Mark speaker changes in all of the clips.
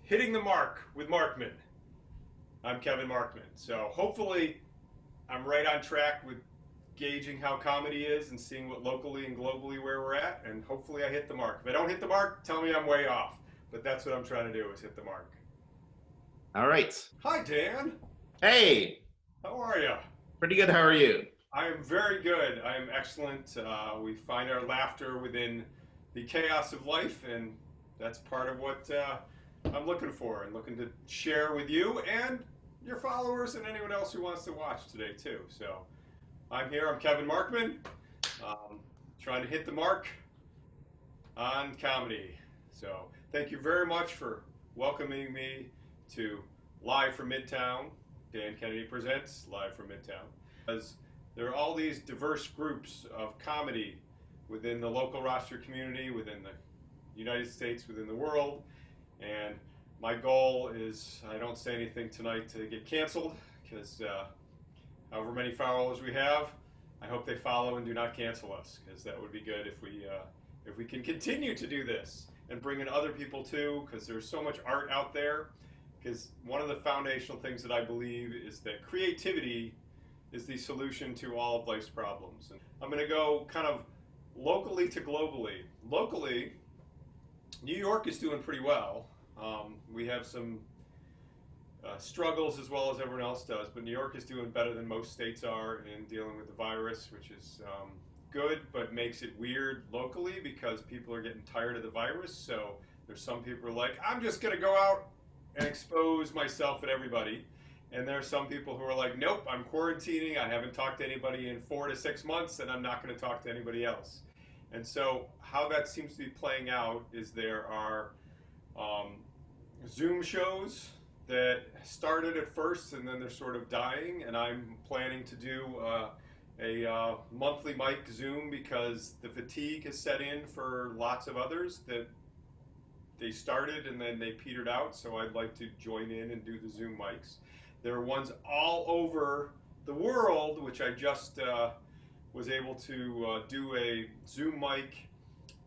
Speaker 1: Hitting the Mark with Markman. I'm Kevin Markman. So hopefully I'm right on track with gauging how comedy is and seeing what locally and globally where we're at, and hopefully I hit the mark. If I don't hit the mark, tell me I'm way off. But that's what I'm trying to do, is hit the mark.
Speaker 2: All right.
Speaker 1: Hi Dan.
Speaker 2: Hey,
Speaker 1: How are you?
Speaker 2: pretty good. How are you?
Speaker 1: I am very good. I am excellent. We find our laughter within the chaos of life, and that's part of what I'm looking for and looking to share with you and your followers and anyone else who wants to watch today too. So I'm here. I'm Kevin Markman, um, trying to hit the mark on comedy. So thank you very much for welcoming me to Live from Midtown. Dan Kennedy presents Live from Midtown. As there are all these diverse groups of comedy within the local roster community, within the United States, within the world, and my goal is I don't say anything tonight to get canceled, because however many followers we have, I hope they follow and do not cancel us, because that would be good if we can continue to do this and bring in other people too, because there's so much art out there. Because one of the foundational things that I believe is that creativity is the solution to all of life's problems. And I'm going to go kind of locally to globally. Locally, New York is doing pretty well. We have some struggles as well as everyone else does, but New York is doing better than most states are in dealing with the virus, which is good, but makes it weird locally because people are getting tired of the virus. So there's some people who are like, I'm just going to go out and expose myself and everybody. And there are some people who are like, nope, I'm quarantining. I haven't talked to anybody in 4 to 6 months, and I'm not going to talk to anybody else. And so how that seems to be playing out is there are um, Zoom shows that started at first and then they're sort of dying. And I'm planning to do a monthly mic Zoom because the fatigue has set in for lots of others that they started and then they petered out. So I'd like to join in and do the Zoom mics. There are ones all over the world, which I just was able to do a Zoom mic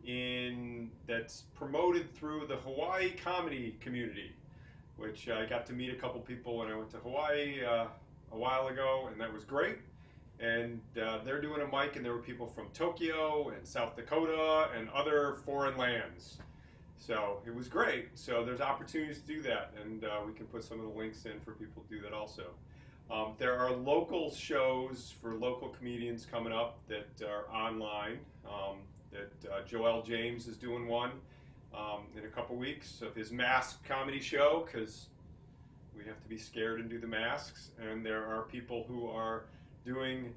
Speaker 1: in that's promoted through the Hawaii comedy community, which I got to meet a couple people when I went to Hawaii a while ago, and that was great. And they're doing a mic, and there were people from Tokyo and South Dakota and other foreign lands. So it was great. So there's opportunities to do that, and we can put some of the links in for people to do that also. There are local shows for local comedians coming up that are online. Joel James is doing one in a couple weeks of his mask comedy show, because we have to be scared and do the masks. And there are people who are doing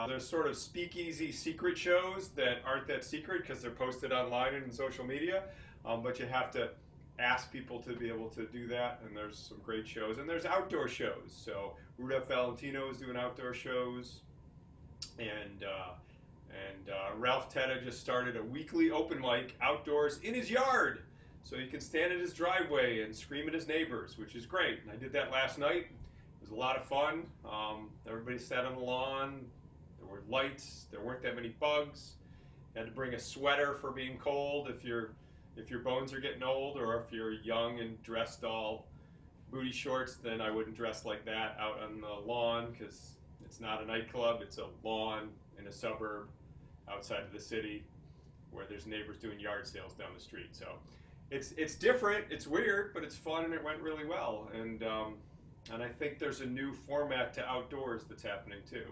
Speaker 1: there's sort of speakeasy secret shows that aren't that secret because they're posted online and in social media. But you have to ask people to be able to do that, and there's some great shows. And there's outdoor shows. So Rudolph Valentino is doing outdoor shows, and Ralph Tedda just started a weekly open mic outdoors in his yard. So you can stand at his driveway and scream at his neighbors, which is great. And I did that last night. It was a lot of fun. Everybody sat on the lawn. There were lights. There weren't that many bugs. You had to bring a sweater for being cold if your bones are getting old, or if you're young and dressed all booty shorts, then I wouldn't dress like that out on the lawn, because it's not a nightclub, it's a lawn in a suburb outside of the city where there's neighbors doing yard sales down the street. So it's different, it's weird, but it's fun, and it went really well. And I think there's a new format to outdoors that's happening too.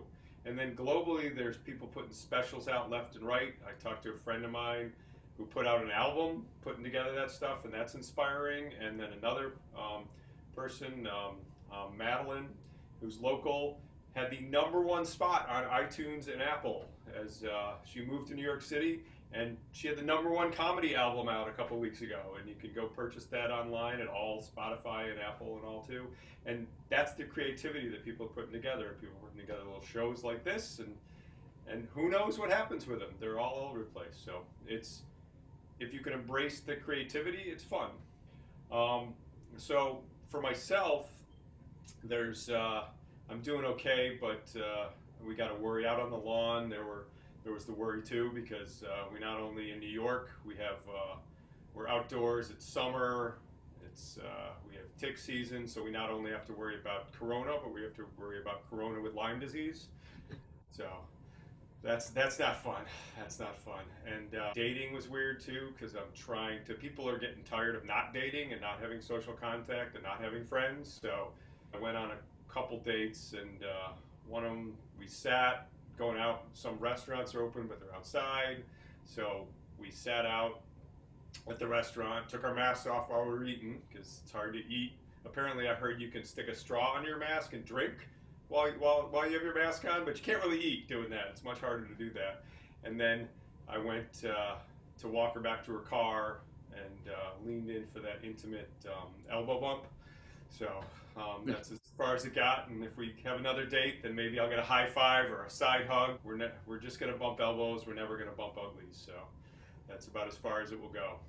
Speaker 1: And then globally, there's people putting specials out left and right. I talked to a friend of mine who put out an album putting together that stuff, and that's inspiring. And then another person, Madeline, who's local, had the #1 spot on iTunes and Apple as she moved to New York City, and she had the #1 comedy album out a couple weeks ago, and you can go purchase that online at all Spotify and Apple and all too. And that's the creativity that people are putting together. People are putting together little shows like this, and who knows what happens with them. They're all over the place. So it's, if you can embrace the creativity, it's fun. So for myself, there's I'm doing okay, but we got to worry out on the lawn. There was the worry too, because we not only in New York, we have we're outdoors. It's summer. we have tick season, so we not only have to worry about corona, but we have to worry about corona with Lyme disease. So that's not fun. That's not fun. And dating was weird too, because people are getting tired of not dating and not having social contact and not having friends. So I went on a couple dates, and one of them we sat going out. Some restaurants are open, but they're outside. So we sat out at the restaurant, took our masks off while we were eating, because it's hard to eat. Apparently, I heard you can stick a straw under your mask and drink while you have your mask on, but you can't really eat doing that. It's much harder to do that. And then I went to walk her back to her car and leaned in for that intimate elbow bump. So that's as far as it got. And if we have another date, then maybe I'll get a high five or a side hug. We're just going to bump elbows. We're never going to bump uglies. So that's about as far as it will go.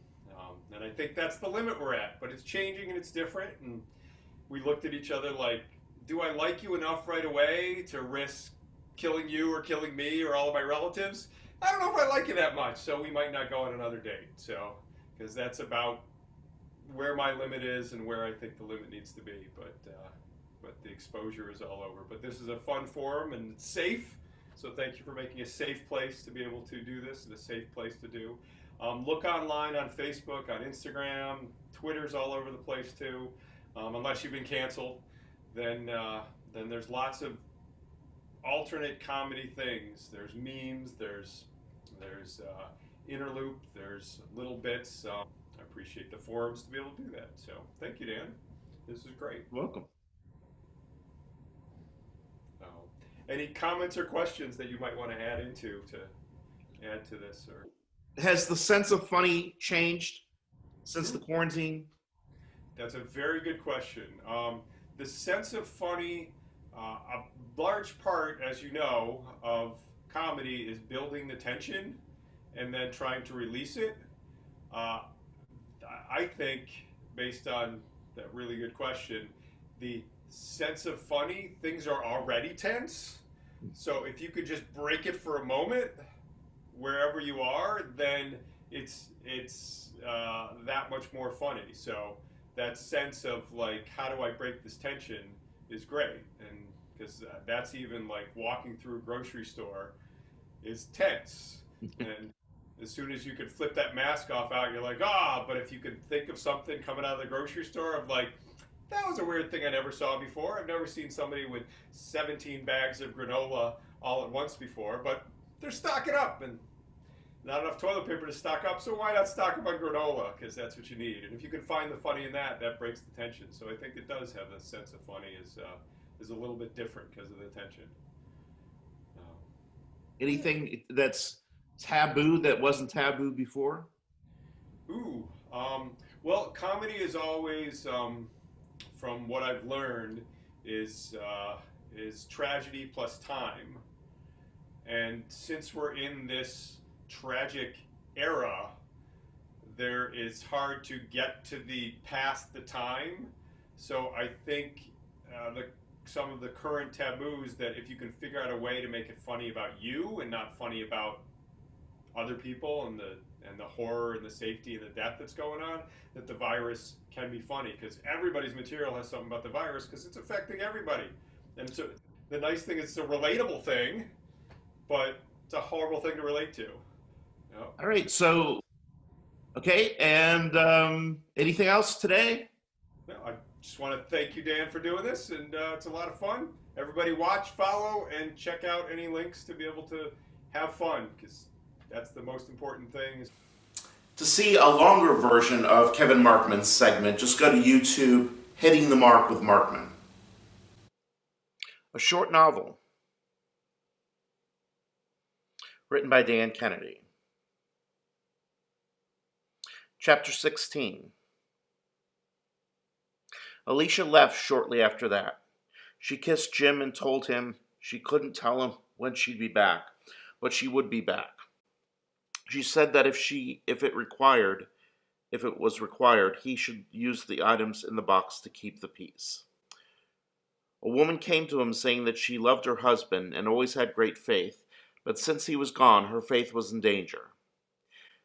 Speaker 1: And I think that's the limit we're at. But it's changing and it's different. And we looked at each other like, do I like you enough right away to risk killing you or killing me or all of my relatives? I don't know if I like you that much, so we might not go on another date. So, because that's about where my limit is and where I think the limit needs to be. But the exposure is all over. But this is a fun forum and it's safe. So thank you for making a safe place to be able to do this and a safe place to do. Look online on Facebook, on Instagram, Twitter's all over the place too, unless you've been canceled. Then there's lots of alternate comedy things. There's memes. There's interloop. There's little bits. I appreciate the forums to be able to do that. So thank you, Dan. This is great.
Speaker 2: Welcome.
Speaker 1: Any comments or questions that you might want to add to this? Or
Speaker 2: Has the sense of funny changed since the quarantine?
Speaker 1: That's a very good question. The sense of funny, a large part, as you know, of comedy is building the tension and then trying to release it. I think, based on that really good question, the sense of funny, things are already tense. So if you could just break it for a moment, wherever you are, then it's that much more funny. So that sense of like, how do I break this tension is great. And because that's even like walking through a grocery store is tense. And as soon as you can flip that mask off out, you're like, but if you could think of something coming out of the grocery store of like, that was a weird thing I never saw before. I've never seen somebody with 17 bags of granola all at once before, but they're stocking up and not enough toilet paper to stock up, so why not stock up on granola? Because that's what you need. And if you can find the funny in that, that breaks the tension. So I think it does have a sense of funny is a little bit different because of the tension.
Speaker 2: Anything that's taboo that wasn't taboo before?
Speaker 1: Well, comedy is always, from what I've learned, is tragedy plus time. And since we're in this tragic era, it's hard to get to the past the time. So I think some of the current taboos, that if you can figure out a way to make it funny about you and not funny about other people and the horror and the safety and the death that's going on, that the virus can be funny, because everybody's material has something about the virus because it's affecting everybody. And so the nice thing is it's a relatable thing, but it's a horrible thing to relate to. Yep.
Speaker 2: All right, so, okay, and anything else today?
Speaker 1: No, I just want to thank you, Dan, for doing this, and it's a lot of fun. Everybody watch, follow, and check out any links to be able to have fun, because that's the most important thing.
Speaker 2: To see a longer version of Kevin Markman's segment, just go to YouTube, Hitting the Mark with Markman. A short novel written by Dan Kennedy. Chapter 16. Alicia left shortly after that. She kissed Jim and told him she couldn't tell him when she'd be back, but she would be back. She said that if it was required, he should use the items in the box to keep the peace. A woman came to him saying that she loved her husband and always had great faith, but since he was gone, her faith was in danger.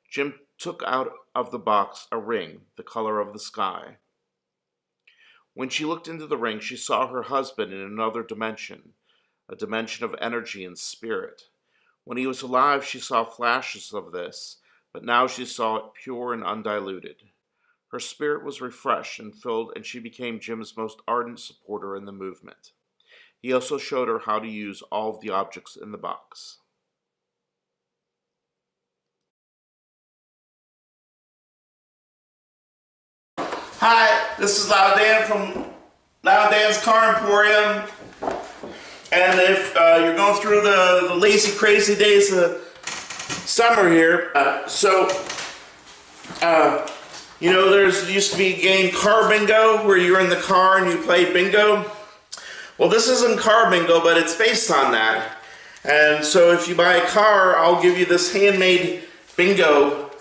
Speaker 2: Jim took out of the box a ring, the color of the sky. When she looked into the ring, she saw her husband in another dimension, a dimension of energy and spirit. When he was alive, she saw flashes of this, but now she saw it pure and undiluted. Her spirit was refreshed and filled, and she became Jim's most ardent supporter in the movement. He also showed her how to use all of the objects in the box. Hi, this is Loud Dan from Loud Dan's Car Emporium. And if you're going through the lazy, crazy days of summer here, there used to be a game, Car Bingo, where you're in the car and you play bingo. Well, this isn't Car Bingo, but it's based on that. And so if you buy a car, I'll give you this handmade bingo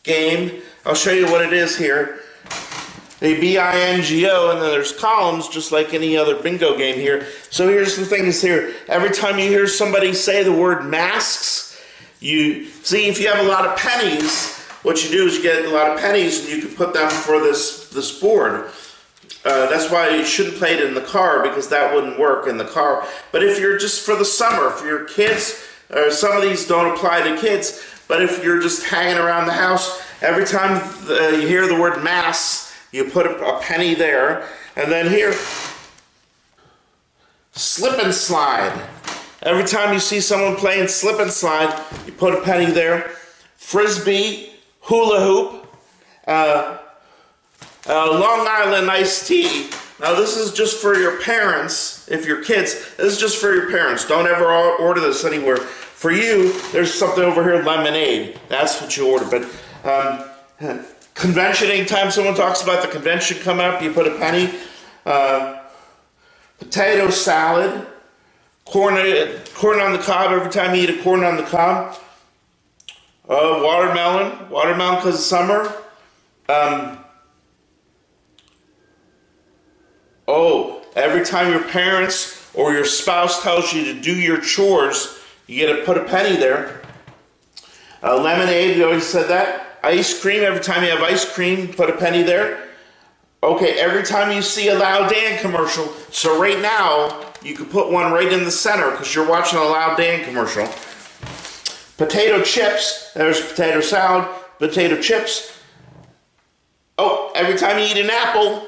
Speaker 2: game. I'll show you what it is here. A B-I-N-G-O, and then there's columns just like any other bingo game here. So here's the thing is here. Every time you hear somebody say the word masks, you see if you have a lot of pennies, what you do is you get a lot of pennies and you can put them for this board. That's why you shouldn't play it in the car, because that wouldn't work in the car. But if you're just for the summer, for your kids, some of these don't apply to kids, but if you're just hanging around the house, every time you hear the word masks, you put a penny there. And then here, slip and slide. Every time you see someone playing slip and slide, you put a penny there. Frisbee, hula hoop, Long Island iced tea. Now this is just for your parents, if you're kids. This is just for your parents. Don't ever order this anywhere. For you, there's something over here, lemonade. That's what you order. But convention, anytime someone talks about the convention coming up, you put a penny. Potato salad. Corn on the cob, every time you eat a corn on the cob. Watermelon because of summer. Every time your parents or your spouse tells you to do your chores, you get to put a penny there. Lemonade, we always said that. Ice cream, every time you have ice cream, put a penny there. Okay, every time you see a Loud Dan commercial, so right now, you could put one right in the center because you're watching a Loud Dan commercial. Potato chips, there's potato salad, potato chips. Every time you eat an apple,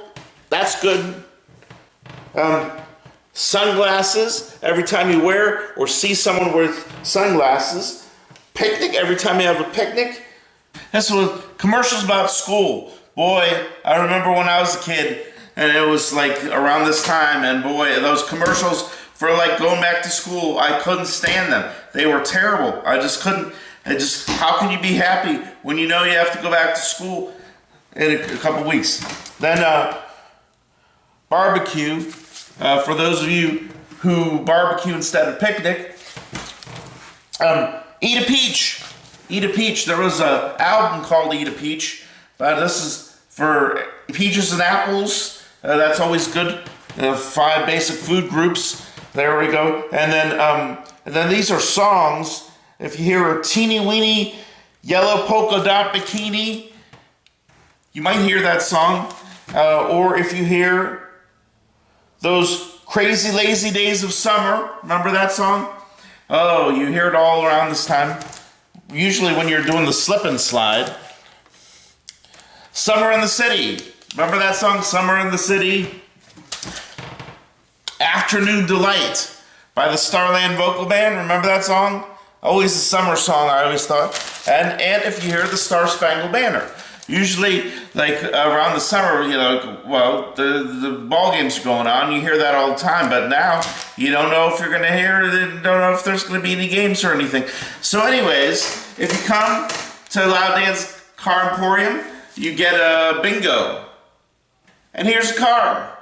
Speaker 2: that's good. Sunglasses, every time you wear or see someone with sunglasses. Picnic, every time you have a picnic. That's what commercials about school. Boy, I remember when I was a kid, and it was like around this time, and boy, those commercials for like going back to school, I couldn't stand them. They were terrible. I just couldn't. How can you be happy when you know you have to go back to school in a couple weeks? Then barbecue, for those of you who barbecue instead of picnic. Eat a peach. Eat a peach. There was an album called Eat a Peach, but this is for peaches and apples. That's always good. 5 basic food groups. There we go. And then these are songs. If you hear a teeny weeny yellow polka dot bikini, you might hear that song. Or if you hear those crazy lazy days of summer, remember that song? You hear it all around this time. Usually when you're doing the slip and slide. Summer in the City. Remember that song, Summer in the City? Afternoon Delight by the Starland Vocal Band. Remember that song? Always a summer song, I always thought. And if you hear the Star Spangled Banner. Usually, like around the summer, the ball games are going on. You hear that all the time. But now, you don't know if you're going to hear it. You don't know if there's going to be any games or anything. So anyways, if you come to Loud Dan's Car Emporium, you get a bingo. And here's a car.